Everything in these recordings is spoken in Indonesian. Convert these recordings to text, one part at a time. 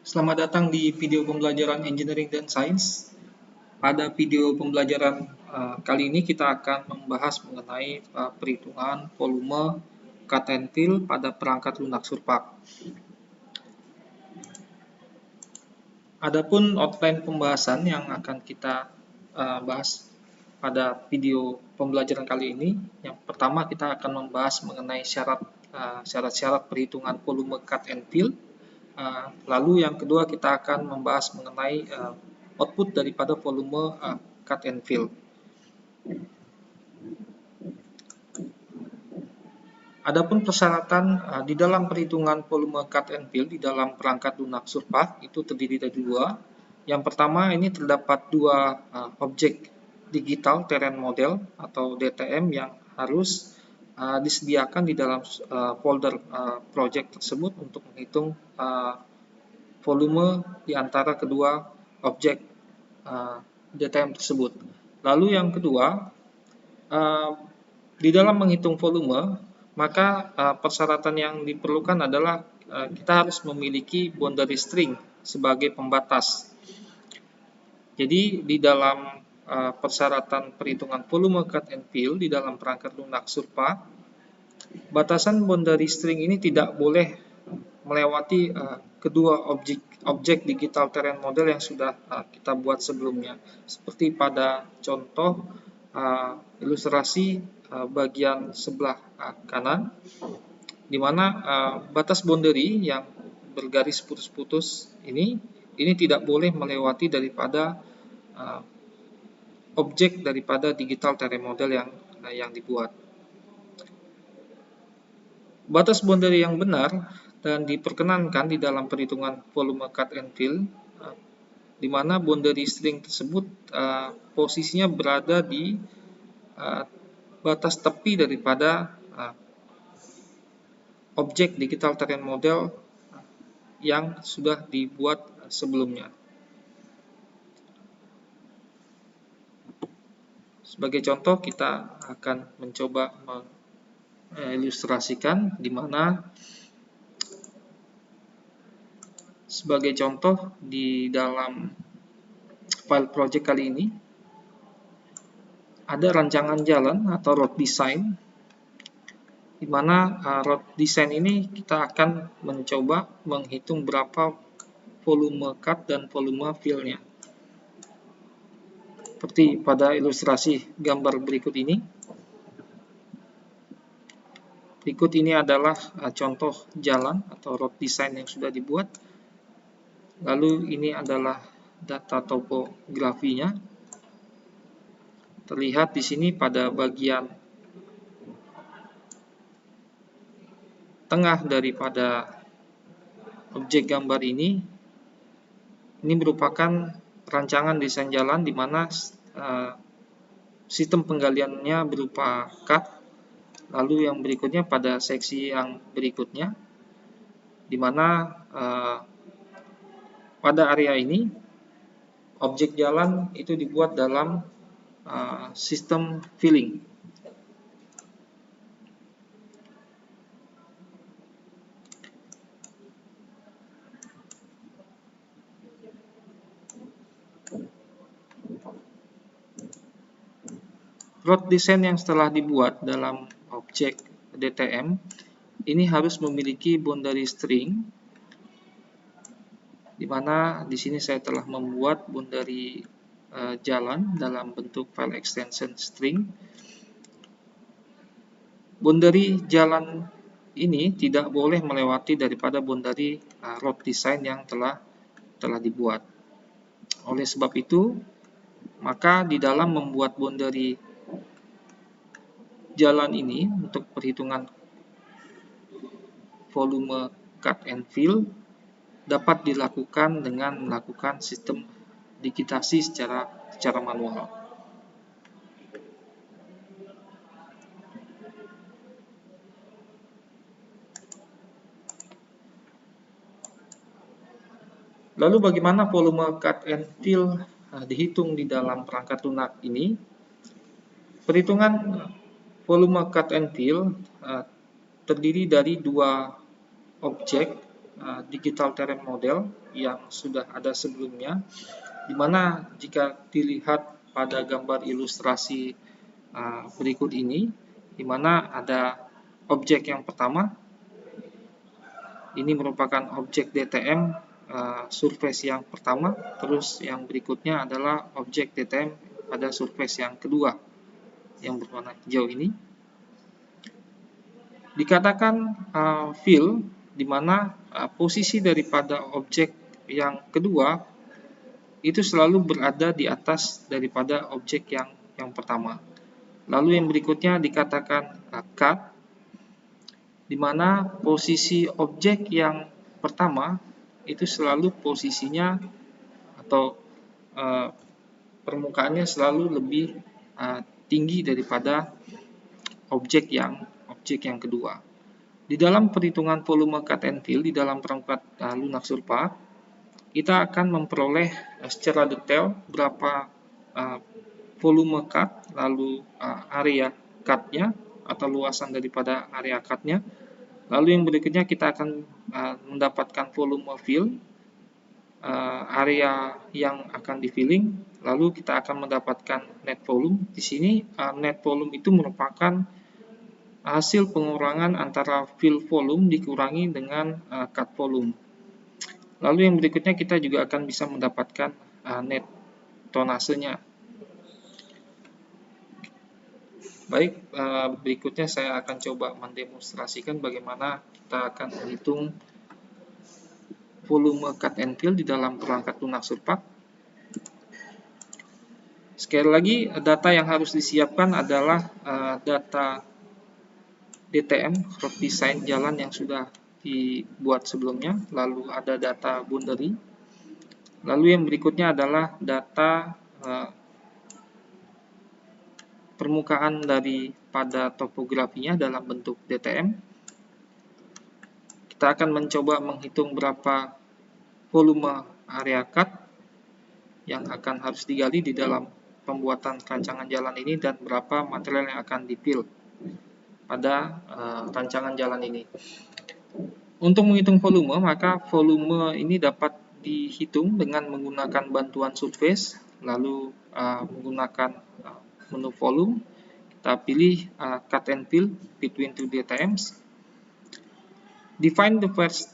Selamat datang di video pembelajaran Engineering dan Sains. Pada video pembelajaran kali ini kita akan membahas mengenai perhitungan volume cut and fill pada perangkat lunak surpak. Adapun outline pembahasan yang akan kita bahas pada video pembelajaran kali ini, yang pertama kita akan membahas mengenai syarat-syarat perhitungan volume cut and fill. Lalu yang kedua kita akan membahas mengenai output daripada volume cut and fill. Adapun persyaratan di dalam perhitungan volume cut and fill di dalam perangkat lunak surpak itu terdiri dari dua. Yang pertama, ini terdapat dua objek digital terrain model atau DTM yang harus disediakan di dalam folder project tersebut untuk menghitung volume di antara kedua objek DTM tersebut. Lalu yang kedua, di dalam menghitung volume, maka persyaratan yang diperlukan adalah kita harus memiliki boundary string sebagai pembatas. Jadi di dalam persyaratan perhitungan volume cut and fill di dalam perangkat lunak surpak, batasan boundary string ini tidak boleh melewati kedua objek digital terrain model yang sudah kita buat sebelumnya. Seperti pada contoh ilustrasi bagian sebelah kanan, di mana batas boundary yang bergaris putus-putus ini tidak boleh melewati daripada objek daripada digital terrain model yang dibuat. Batas boundary yang benar dan diperkenankan di dalam perhitungan volume cut and fill, di mana boundary string tersebut posisinya berada di batas tepi daripada objek digital terrain model yang sudah dibuat sebelumnya. Sebagai contoh, kita akan mencoba mengilustrasikan di mana sebagai contoh di dalam file project kali ini ada rancangan jalan atau road design, di mana road design ini kita akan mencoba menghitung berapa volume cut dan volume fill-nya. Seperti pada ilustrasi gambar berikut ini. Berikut ini adalah contoh jalan atau road design yang sudah dibuat. Lalu ini adalah data topografinya. Terlihat di sini pada bagian tengah daripada objek gambar ini merupakan rancangan desain jalan di mana sistem penggaliannya berupa cut. Lalu yang berikutnya pada seksi yang berikutnya, di mana pada area ini objek jalan itu dibuat dalam sistem filling. Road design yang setelah dibuat dalam objek DTM ini harus memiliki boundary string, di mana di sini saya telah membuat boundary jalan dalam bentuk file extension string. Boundary jalan ini tidak boleh melewati daripada boundary road design yang telah dibuat. Oleh sebab itu, maka di dalam membuat boundary jalan ini untuk perhitungan volume cut and fill dapat dilakukan dengan melakukan sistem digitasi secara manual. Lalu bagaimana volume cut and fill dihitung di dalam perangkat lunak ini? Perhitungan volume cut and fill terdiri dari dua objek digital terrain model yang sudah ada sebelumnya, di mana jika dilihat pada gambar ilustrasi berikut ini, di mana ada objek yang pertama, ini merupakan objek DTM surface yang pertama, terus yang berikutnya adalah objek DTM pada surface yang kedua yang berwarna hijau ini. Dikatakan fill, di mana posisi daripada objek yang kedua itu selalu berada di atas daripada objek yang pertama. Lalu yang berikutnya dikatakan cut, di mana posisi objek yang pertama itu selalu posisinya atau permukaannya selalu lebih tinggi daripada objek yang kedua. Di dalam perhitungan volume cut and fill di dalam perangkat lunak surpa, kita akan memperoleh secara detail berapa volume cut, lalu area cut-nya atau luasan daripada area cut-nya. Lalu yang berikutnya kita akan mendapatkan volume fill, area yang akan di filling, lalu kita akan mendapatkan net volume. Di sini net volume itu merupakan hasil pengurangan antara fill volume dikurangi dengan cut volume. Lalu yang berikutnya kita juga akan bisa mendapatkan net tonasenya. Baik, berikutnya saya akan coba mendemonstrasikan bagaimana kita akan menghitung volume cut and fill di dalam perangkat lunak surpa. Sekali lagi, data yang harus disiapkan adalah data DTM, road design jalan yang sudah dibuat sebelumnya, lalu ada data boundary, lalu yang berikutnya adalah data permukaan daripada topografinya dalam bentuk DTM. Kita akan mencoba menghitung berapa volume area cut yang akan harus digali di dalam pembuatan rancangan jalan ini dan berapa material yang akan di-fill pada rancangan jalan ini. Untuk menghitung volume, maka volume ini dapat dihitung dengan menggunakan bantuan surface, lalu menggunakan menu volume, kita pilih cut and fill between two DTMs. Define the first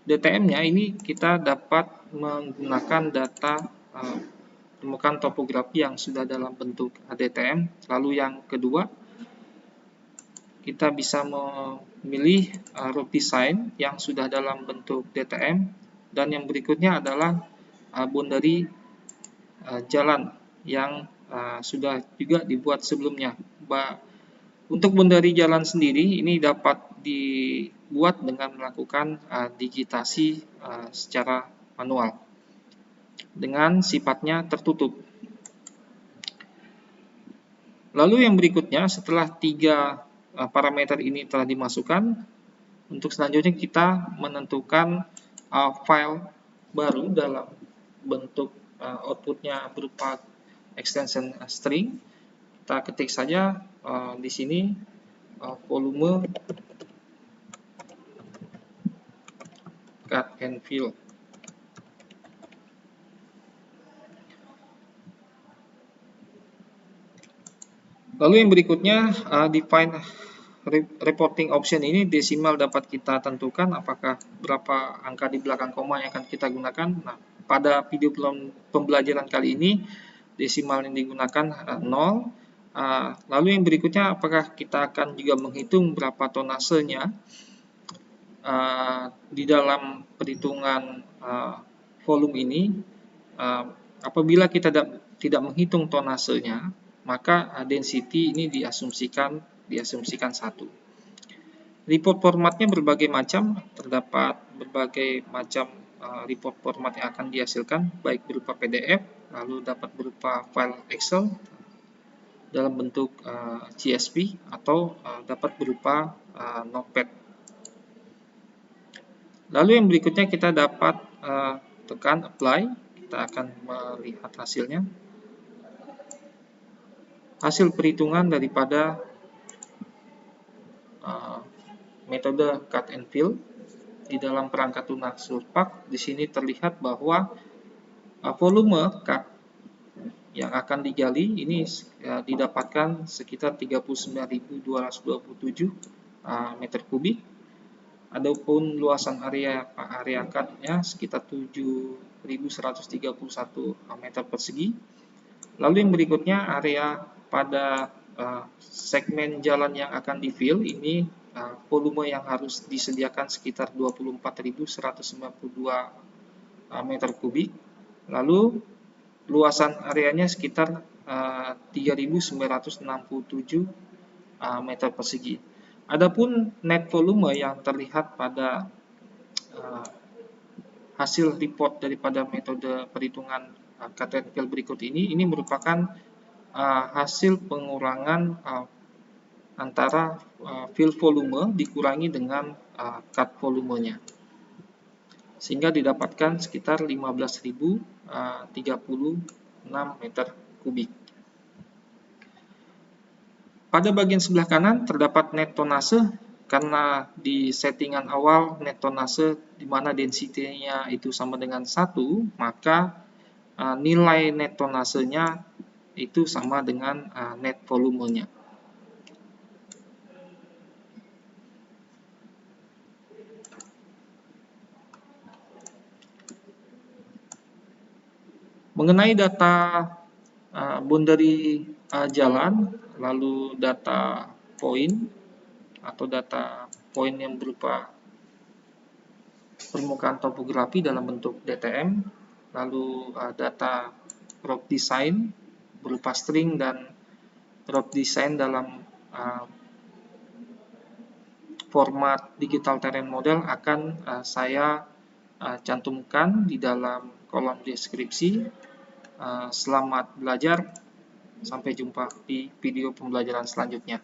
DTM-nya, ini kita dapat menggunakan data permukaan topografi yang sudah dalam bentuk DTM. Lalu yang kedua, kita bisa memilih road design yang sudah dalam bentuk DTM, dan yang berikutnya adalah boundary jalan yang sudah juga dibuat sebelumnya. Untuk boundary jalan sendiri ini dapat dibuat dengan melakukan digitasi secara manual dengan sifatnya tertutup. Lalu yang berikutnya, setelah 3 parameter ini telah dimasukkan, untuk selanjutnya kita menentukan file baru dalam bentuk outputnya berupa extension string. Kita ketik saja di sini volume cut and fill. Lalu yang berikutnya, define reporting option ini desimal dapat kita tentukan apakah berapa angka di belakang koma yang akan kita gunakan. Nah, pada video pembelajaran kali ini desimal yang digunakan 0. Lalu yang berikutnya, apakah kita akan juga menghitung berapa tonasenya di dalam perhitungan volume ini. Apabila kita tidak menghitung tonasenya, maka density ini diasumsikan 1. Report formatnya berbagai macam, terdapat berbagai macam report format yang akan dihasilkan, baik berupa PDF, lalu dapat berupa file Excel dalam bentuk CSV, atau dapat berupa Notepad. Lalu yang berikutnya kita dapat tekan apply, kita akan melihat hasilnya. Hasil perhitungan daripada metode cut and fill. di dalam perangkat lunak Surpak, di sini terlihat bahwa volume cut yang akan digali ini didapatkan sekitar 39.227 meter kubik. Adapun luasan area cut-nya sekitar 7.131 meter persegi. Lalu yang berikutnya area pada segmen jalan yang akan di-fill ini volume yang harus disediakan sekitar 24.192 meter kubik. Lalu luasan areanya sekitar 3.967 meter persegi. Adapun net volume yang terlihat pada hasil report daripada metode perhitungan cut and fill berikut ini merupakan hasil pengurangan antara fill volume dikurangi dengan cut volumenya, sehingga didapatkan sekitar 15.036 meter kubik. Pada bagian sebelah kanan terdapat net tonase, karena di settingan awal net tonase di mana density-nya itu sama dengan 1, maka nilai net tonasenya itu sama dengan net volumenya. Mengenai data boundary jalan, lalu data point atau data point yang berupa permukaan topografi dalam bentuk DTM, lalu data road design berupa string dan road design dalam format digital terrain model akan saya cantumkan di dalam kolom deskripsi. Selamat belajar, sampai jumpa di video pembelajaran selanjutnya.